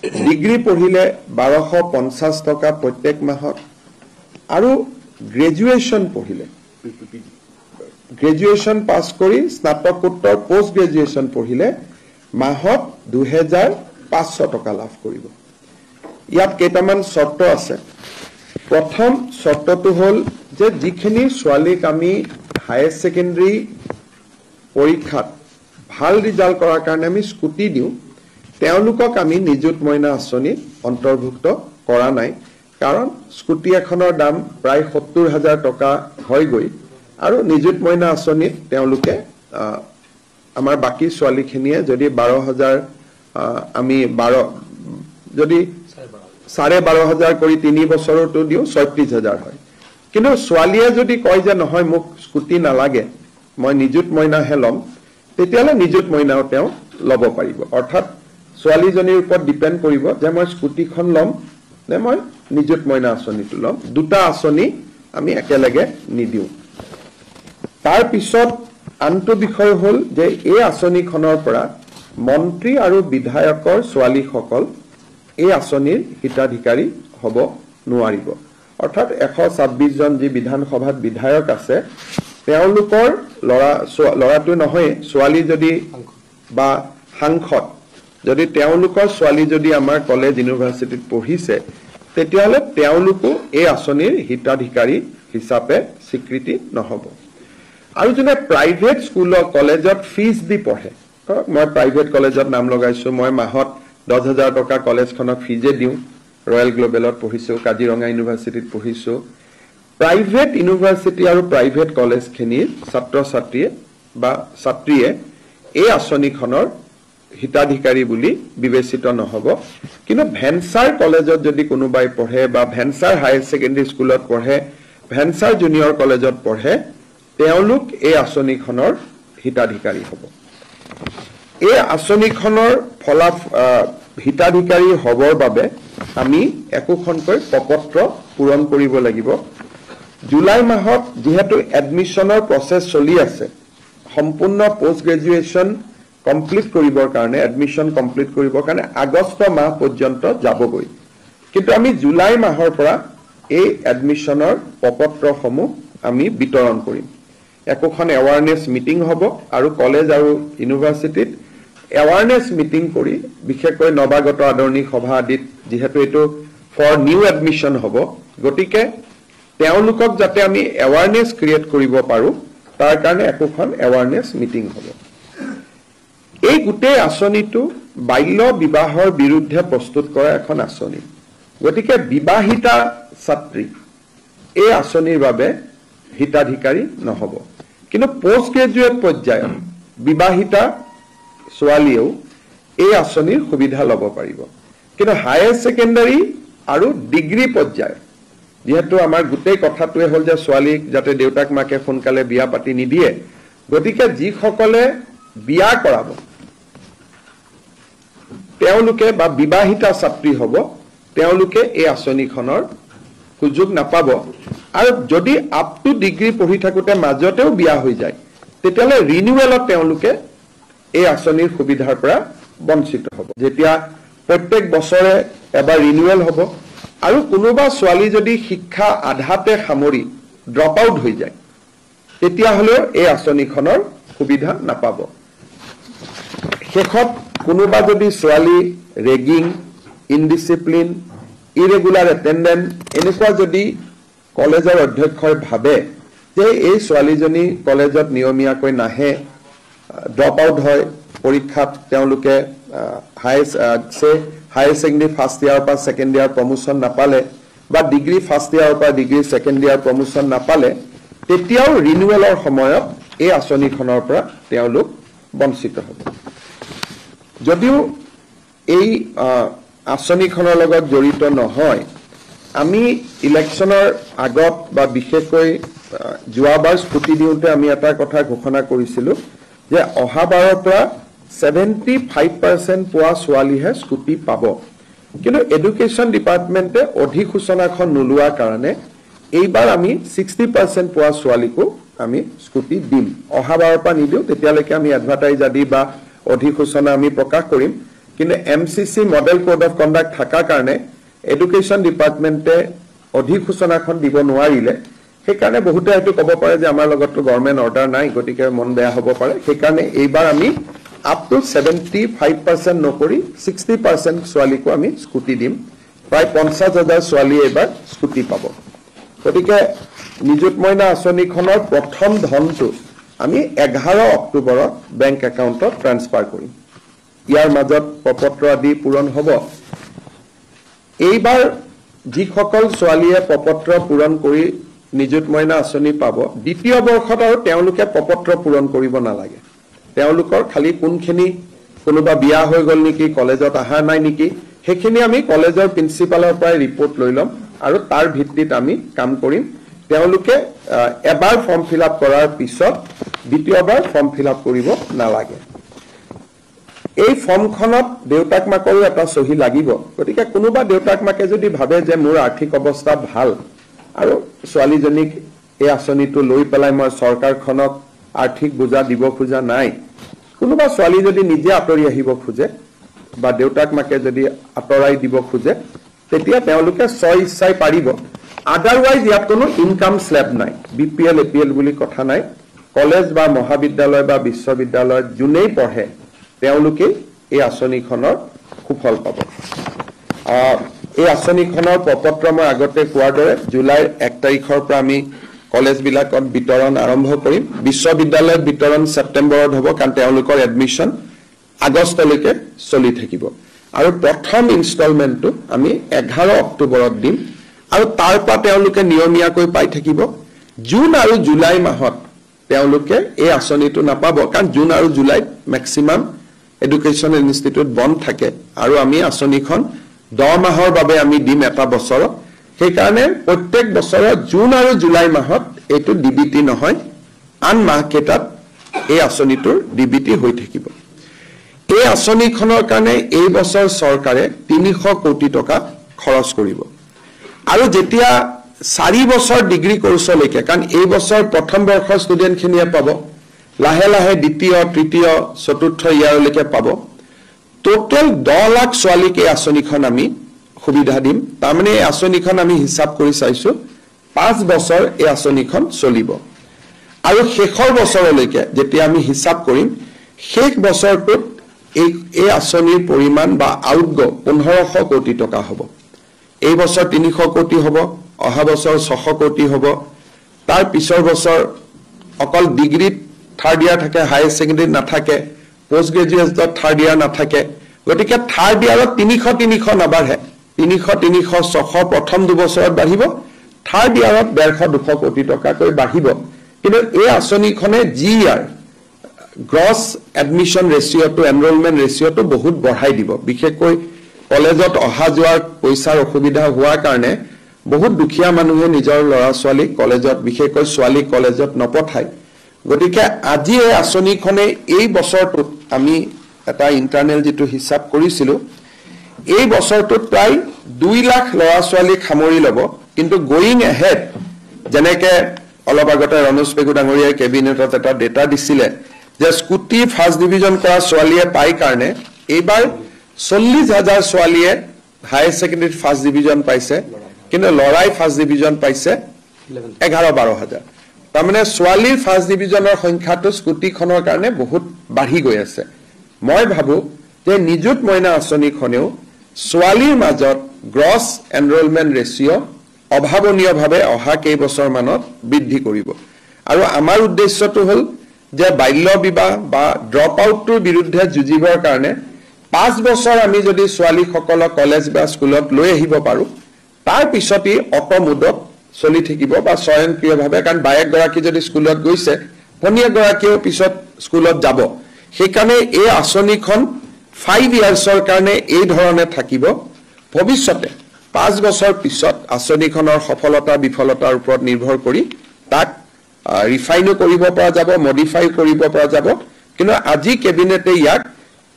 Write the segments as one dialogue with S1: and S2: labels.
S1: Degree পঢ়িলে 1250 টকা প্ৰত্যেক মাহত আৰু গ্ৰেজুৱেচন পঢ়িলে গ্ৰেজুৱেচন পাছ কৰি স্নাতকোত্তৰ পোষ্ট গ্ৰেজুৱেচন পঢ়িলে মাহত 2500 টকা লাভ কৰিব ইয়াত কেইটামান শৰ্ত আছে প্ৰথম শৰ্তটো হ'ল যে যিখিনি ছোৱালীক আমি হায়াৰ সেকেন্ডাৰী পৰীক্ষাত ভাল ৰিজাল্ট কৰাৰ কাৰণে আমি স্কুটি দিওঁ তেওঁলোকক আমি নিযুত মইনা আঁচনি অন্তৰ্ভুক্ত কৰা নাই কাৰণ স্কুটি এখনৰ দাম প্ৰায় 70000 টকা হৈ গৈ আৰু নিযুত মইনা আঁচনিত তেওঁলোকে আমাৰ বাকি ছোৱালীখিনিয়ে যদি 12000 আমি 12 যদি 12500 কৰি 3 বছৰটো দিও 36000 হয় কিন্তু ছোৱালীয়ে যদি কয় যে নহয় মোক স্কুটি নালাগে মই নিযুত মইনাহে লম তেতিয়ালে নিযুত মইনাও তেওঁ লব পাৰিব অৰ্থাৎ ছোৱালীজনীৰ ওপৰত ডিপেন্ড কৰিব যে মই স্কুটিখন লম নে মই নিযুত মইনা আঁচনিটো লম দুটা আঁচনি আমি একেলগে নিদিও তাৰ পিছত আনটো বিষয় হ'ল যে এই আঁচনিখনৰ পৰা মন্ত্ৰী আৰু বিধায়কৰ ছোৱালীসকল এই আঁচনিৰ হিতাধিকাৰী হ'ব নোৱাৰিব অৰ্থাৎ 126 জন যি বিধানসভাত বিধায়ক আছে তেওঁলোকৰ লৰাটো নহয় ছোৱালী যদি বা সাংসদ যদি তেওঁলোকৰ ছোৱালী যদি আমাৰ কলেজ ইউনিভাৰ্চিটিত পঢ়িছে তেতিয়াহলে তেওঁলোকো এই আঁচনিৰ হিতাধিকাৰী হিচাপে স্বীকৃতি নহব আৰু যেনে প্ৰাইভেট স্কুল কলেজত ফিজ দি পঢ়ে মই প্ৰাইভেট কলেজত নাম লগাইছো মই মাহত 10000 টকা কলেজখনক ফিজে দিও ৰয়েল গ্লোবেলত পঢ়িছো কাজিৰঙা ইউনিভাৰ্চিটিত পঢ়িছো প্ৰাইভেট ইউনিভাৰ্চিটি আৰু প্ৰাইভেট কলেজখিনিৰ ছাত্ৰ ছাত্ৰীয়ে বা ছাত্ৰীয়ে এই আঁচনিখনৰ হিতাধিকাৰী বুলি বিবেচিত নহব কিন্তু ভেনচাৰ কলেজত যদি কোনোবাই পঢ়ে বা ভেনচাৰ হায়াৰ সেকেন্ডাৰী স্কুলত পঢ়ে ভেনচাৰ জুনিয়ৰ কলেজত পঢ়ে তেওঁলোক এই আঁচনিখনৰ হিতাধিকাৰী হ'ব এই আঁচনিখনৰ হিতাধিকাৰী হবৰ বাবে আমি একোখনকৈ প্ৰপত্ৰ পূৰণ কৰিব লাগিব জুলাই মাহত যেহেতু এডমিশনৰ প্ৰসেস চলি আছে সম্পূৰ্ণ পোষ্ট গ্ৰেজুৱেচন কমপ্লিট কৰিবৰ কাৰণে এডমিশন কমপ্লিট কৰিবৰ কাৰণে আগষ্ট মাহ পৰ্যন্ত যাবগৈ কিন্তু আমি জুলাই মাহৰ পৰা এই এডমিশনৰ প্ৰপত্ৰসমূহ আমি বিতৰণ কৰিম একোখন এৱাৰনেছ মিটিং হ'ব আৰু কলেজ আৰু ইউনিভাৰ্চিটিত এৱাৰনেছ মিটিং কৰি বিশেষকৈ নৱাগত আদৰণি সভা আদিত যেহেতু এটো ফৰ নিউ এডমিশন হ'ব গতিকে তেওঁলোকক যাতে আমি এৱাৰনেছ ক্ৰিয়েট কৰিব পাৰো তাৰ কাৰণে একোখন এৱাৰনেছ মিটিং হ'ব এই গোটেই আঁচনিটো বাল্য বিবাহৰ বিৰুদ্ধে প্ৰস্তুত কৰা এখন আঁচনি গতিকে বিবাহিতা ছাত্ৰী এই আঁচনিৰ বাবে হিতাধিকাৰী নহব কিন্তু পোষ্ট গ্ৰেজুৱেট পৰ্যায়ত বিবাহিতা ছোৱালীও এই আঁচনিৰ সুবিধা ল'ব পাৰিব কিন্তু হায়াৰ সেকেন্ডাৰী আৰু ডিগ্ৰী পৰ্যায় যেহেতু আমাৰ গোটেই কথাটোৱে হ'ল যে ছোৱালীক যাতে দেউতাক মাকে সোনকালে বিয়া পাতি নিদিয়ে গতিকে যিসকলে বিয়া কৰাব তেওঁলোকে বা বিবাহিতা ছাত্ৰী হ'ব তেওঁলোকে এই আঁচনিখনৰ সুযোগ নাপাব আৰু যদি আপ টু ডিগ্ৰী পঢ়ি থাকোতে মাজতেও বিয়া হৈ যায় তেতিয়ালে ৰিনিউৱেলত তেওঁলোকে এই আঁচনিৰ সুবিধাৰ পৰা বঞ্চিত হ'ব যেতিয়া প্ৰত্যেক বছৰে এবাৰ ৰিনিউৱেল হ'ব আৰু কোনোবা ছোৱালী যদি শিক্ষা আধাতে সামৰি ড্ৰপ আউট হৈ যায় তেতিয়াহলে এই আঁচনিখনৰ সুবিধা নাপাব শেষত কোনোবা যদি ছোৱালী ৰেগিং ইনডিসিপ্লিন ইৰেগুলাৰ এটেন্ডেন্স এনেকুৱা যদি কলেজৰ অধ্যক্ষই ভাবে যে এই ছোৱালীজনী কলেজত নিয়মীয়াকৈ নাহে ড্ৰপ আউট হয় পৰীক্ষাত তেওঁলোকে হায়াৰ সেকেন্ডাৰী ফাৰ্স্ট ইয়াৰ পৰা সেকেন্ড ইয়াৰ প্ৰমোশন নাপালে বা ডিগ্ৰী ফাৰ্স্ট ইয়াৰ পৰা ডিগ্ৰী সেকেন্ড ইয়াৰ প্ৰমোশন নাপালে তেতিয়াও ৰিনিউৱেলৰ সময়ত এই আঁচনিখনৰ পৰা তেওঁলোক বঞ্চিত হ'ব যদিও এই আঁচনিখনৰ লগত জড়িত নহয় আমি ইলেকশ্যনৰ আগত বা বিশেষকৈ যোৱাবাৰ স্কুটি দিওঁতে আমি এটা কথা ঘোষণা কৰিছিলো যে অহাবাৰৰ পৰা 75% পোৱা ছোৱালীহে স্কুটি পাব কিন্তু এডুকেশ্যন ডিপাৰ্টমেন্টে অধিসূচনাখন নোলোৱা কাৰণে এইবাৰ আমি 60% পোৱা ছোৱালীকো আমি স্কুটি দিম অহাবাৰৰ পৰা নিদিও তেতিয়ালৈকে আমি এডভাৰটাইজ আদি বা অধিসূচনা আমি প্ৰকাশ কৰিম কিন্তু MCC model code of conduct থাকাৰ কাৰণে এডুকেশ্যন ডিপাৰ্টমেণ্টে অধিসূচনাখন দিব নোৱাৰিলে সেইকাৰণে বহুতে হয়তো ক'ব পাৰে যে আমাৰ লগততো গভৰ্ণমেণ্ট অৰ্ডাৰ নাই গতিকে মন বেয়া হ'ব পাৰে সেইকাৰণে এইবাৰ আমি আপ টু 75% নকৰি 60% ছোৱালীকো আমি স্কুটি দিম প্ৰায় 50,000 ছোৱালী এইবাৰ স্কুটি পাব গতিকে নিযুত মইনা আঁচনিখনৰ প্ৰথম ধনটো আমি 11 অক্টোবৰত বেংক একাউণ্টত ট্ৰান্সফাৰ কৰিম ইয়াৰ মাজত প্ৰপত্ৰ আদি পূৰণ হ'ব এইবাৰ যিসকল ছোৱালীয়ে প্ৰপত্ৰ পূৰণ কৰি নিযুত মইনা আঁচনি পাব দ্বিতীয় বৰ্ষত আৰু তেওঁলোকে প্ৰপত্ৰ পূৰণ কৰিব নালাগে তেওঁলোকৰ খালি কোনখিনি কোনোবা বিয়া হৈ গ'ল নেকি কলেজত অহা নাই নেকি সেইখিনি আমি কলেজৰ প্ৰিন্সিপালৰ পৰা ৰিপৰ্ট লৈ ল'ম আৰু তাৰ ভিত্তিত আমি কাম কৰিম তেওঁলোকে এবাৰ ফৰ্ম ফিল আপ কৰাৰ পিছত দ্বিতীয়বাৰ ফৰ্ম ফিল আপ কৰিব নালাগে এই ফৰ্মখনত দেউতাক মাকৰো এটা সহি লাগিব গতিকে কোনোবা দেউতাক মাকে যদি ভাবে যে মোৰ আৰ্থিক অৱস্থা ভাল আৰু ছোৱালীজনীক এই আঁচনিটো লৈ পেলাই মই চৰকাৰখনক আৰ্থিক বোজা দিব খোজা নাই কোনোবা ছোৱালী যদি নিজে আঁতৰি আহিব খোজে বা দেউতাক মাকে যদি আঁতৰাই দিব খোজে তেতিয়া তেওঁলোকে ইচ্ছাই পাৰিব আদাৰৱাইজ ইয়াত কোনো ইনকাম স্লেব নাই BPL APL বুলি কথা নাই কলেজ বা মহাবিদ্যালয় বা বিশ্ববিদ্যালয়ত যোনেই পঢ়ে তেওঁলোকে এই আঁচনিখনৰ সুফল পাব এই আঁচনিখনৰ প্ৰপত্ৰ মই আগতে কোৱাৰ দৰে জুলাইৰ 1 তাৰিখৰ পৰা আমি কলেজবিলাকত বিতৰণ আৰম্ভ কৰিম বিশ্ববিদ্যালয়ত বিতৰণ ছেপ্টেম্বৰত হ'ব কাৰণ তেওঁলোকৰ এডমিশ্যন আগষ্টলৈকে চলি থাকিব আৰু প্ৰথম ইনষ্টলমেণ্টটো আমি 11 অক্টোবৰত দিম আৰু তাৰ পৰা তেওঁলোকে নিয়মীয়াকৈ পাই থাকিব জুন আৰু জুলাই মাহত তেওঁলোকে এই আঁচনিটো নাপাব কাৰণ জুন আৰু জুলাইত মেক্সিমাম এডুকেশ্যন ইনষ্টিটিউট বন্ধ থাকে আৰু আমি আঁচনিখন 10 মাহৰ বাবে আমি দিম এটা বছৰত সেইকাৰণে প্ৰত্যেক বছৰত জুন আৰু জুলাই মাহত এইটো ডিবিটি নহয় আন মাহকেইটাত এই আঁচনিটোৰ ডিবিটি হৈ থাকিব এই আঁচনিখনৰ কাৰণে এই বছৰ চৰকাৰে 300 কোটি টকা খৰচ কৰিব আৰু যেতিয়া 4 বছৰ ডিগ্ৰী কোৰ্ছলৈকে কাৰণ এই বছৰ প্ৰথম বৰ্ষৰ ষ্টুডেণ্টখিনিয়ে পাব লাহে লাহে দ্বিতীয় তৃতীয় চতুৰ্থ ইয়াৰলৈকে পাব টোটেল 10 লাখ ছোৱালীক এই আঁচনিখন আমি সুবিধা দিম তাৰমানে এই আঁচনিখন আমি হিচাপ কৰি চাইছো 5 বছৰ এই আঁচনিখন চলিব আৰু শেষৰ বছৰলৈকে যেতিয়া আমি হিচাপ কৰিম শেষ বছৰটোত এই আঁচনিৰ পৰিমাণ বা আউটগো 1500 কোটি টকা হ'ব এই বছৰ 300 কোটি হ'ব অহা বছৰ 600 কোটি হ'ব তাৰ পিছৰ বছৰ অকল ডিগ্ৰীত থাৰ্ড ইয়াৰ থাকে হাই সেকেন্ডাৰী নাথাকে পোষ্ট গ্ৰেজুৱেটত থাৰ্ড ইয়াৰ নাথাকে গতিকে থাৰ্ড ইয়াৰত 300 নাবাঢ়ে 300 600 প্ৰথম দুবছৰত বাঢ়িব থাৰ্ড ইয়াৰত 150-200 কোটি টকাকৈ বাঢ়িব কিন্তু এই আঁচনিখনে জি ইয়াৰ গ্ৰছ এডমিশ্যন ৰেচিঅ'টো এনৰোলমেণ্ট ৰেচিঅ'টো বহুত বঢ়াই দিব বিশেষকৈ কলেজত অহা যোৱাৰ পইচাৰ অসুবিধা হোৱাৰ কাৰণে বহুত দুখীয়া মানুহে নিজৰ ল'ৰা ছোৱালীক কলেজত বিশেষকৈ ছোৱালীক কলেজত নপঠায় গতিকে আজি এই আঁচনিখনে এই বছৰটোত আমি এটা ইন্টাৰনেল যেটো হিচাপ কৰিছিলো এই বছৰটোত প্ৰায় 2 লাখ ল'ৰা ছোৱালীক সামৰি ল'ব কিন্তু গোইং এহেড যেনেকে অলপ আগতে ৰনোজ পেগু ডাঙৰীয়াই কেবিনেটত এটা ডেটা দিছিলে যে স্কুটি ফাৰ্ষ্ট ডিভিজন কৰা ছোৱালীয়ে পাই কাৰণে এইবাৰ 40,000 ছোৱালীয়ে হাই সেকেন্ডাৰী ফাৰ্ষ্ট ডিভিজন পাইছে কিন্তু লৰাই ফাৰ্ষ্ট ডিভিজন পাইছে 11-12,000 তাৰমানে ছোৱালীৰ ফাৰ্ষ্ট ডিভিজনৰ সংখ্যাটো স্কুটিখনৰ কাৰণে বহুত বাঢ়ি গৈ আছে মই ভাবো যে নিযুত মইনা আঁচনিখনেও ছোৱালীৰ মাজত গ্ৰছ এনৰোলমেণ্ট ৰেচিঅ' অভাৱনীয়ভাৱে অহা কেইবছৰ মানত বৃদ্ধি কৰিব আৰু আমাৰ উদ্দেশ্যটো হ'ল যে বাল্য বিবাহ বা ড্ৰপ আউটৰ বিৰুদ্ধে যুঁজিবৰ কাৰণে 5 বছৰ আমি যদি ছোৱালীসকলক কলেজ বা স্কুলত লৈ আহিব পাৰো তাৰ পিছতই অটমুদত চলি থাকিব বা স্বয়ংক্ৰিয়ভাৱে কাৰণ বায়েক গৰাকী যদি স্কুলত গৈছে ভনীয়েক গৰাকীও পিছত স্কুলত যাব সেইকাৰণে এই আঁচনিখন 5 ইয়াৰ্ছৰ কাৰণে এই ধৰণে থাকিব ভৱিষ্যতে 5 বছৰ পিছত আঁচনিখনৰ সফলতা বিফলতাৰ ওপৰত নিৰ্ভৰ কৰি তাক ৰিফাইনো কৰিব পৰা যাব মডিফাই কৰিব পৰা যাব কিন্তু আজি কেবিনেটে ইয়াক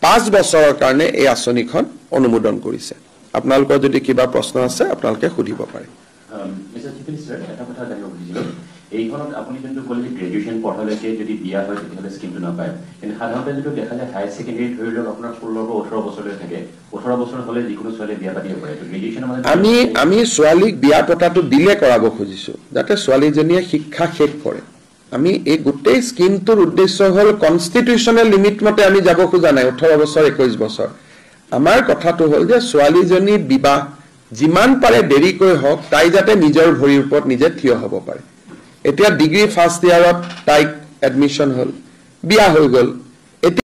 S1: 5 বছৰৰ কাৰণে এই আঁচনিখন অনুমোদন কৰিছে আপোনালোকৰ যদি কিবা প্ৰশ্ন আছে আপোনালোকে সুধিব পাৰে
S2: মিস্টাৰ চিফ মিনিষ্টাৰ এটা কথা জানিব খুজিছিলোঁ এইখনত আপুনি যোনটো ক'লে যে গ্ৰেজুৱেশ্যন পঢ়ালৈকে যদি বিয়া হয় তেতিয়াহ'লে স্কিমটো নাপায়, কিন্তু সাধাৰণতে যিটো দেখা যায় হায়াৰ ছেকেণ্ডেৰী ধৰি লওক আপোনাৰ 16 পৰা 18 বছৰলৈ থাকে, 18 বছৰ হ'লে যিকোনো ছোৱালীয়ে বিয়া পাতিব পাৰে। গ্ৰেজুৱেশ্যনৰ মানে
S1: আমি ছোৱালীক বিয়া পতাটো দিলে কৰাব খুজিছো যাতে ছোৱালীজনীয়ে শিক্ষা শেষ কৰে। আমি এই গোটেই স্কিমটোৰ উদ্দেশ্য হ'ল কনষ্টিটিউচনেল লিমিট মতে আমি যাব খোজা নাই 18 বছৰ 21 বছৰ। আমাৰ কথাটো হ'ল যে ছোৱালীজনী বিবাহ যিমান পাৰে দেৰিকৈ হওক, তাই যাতে নিজৰ ভৰিৰ ওপৰত নিজে থিয় হ'ব পাৰে। এতিয়া ডিগ্ৰী ফাৰ্ষ্ট ইয়াৰত তাইক এডমিশ্যন হ'ল, বিয়া হৈ গ'ল,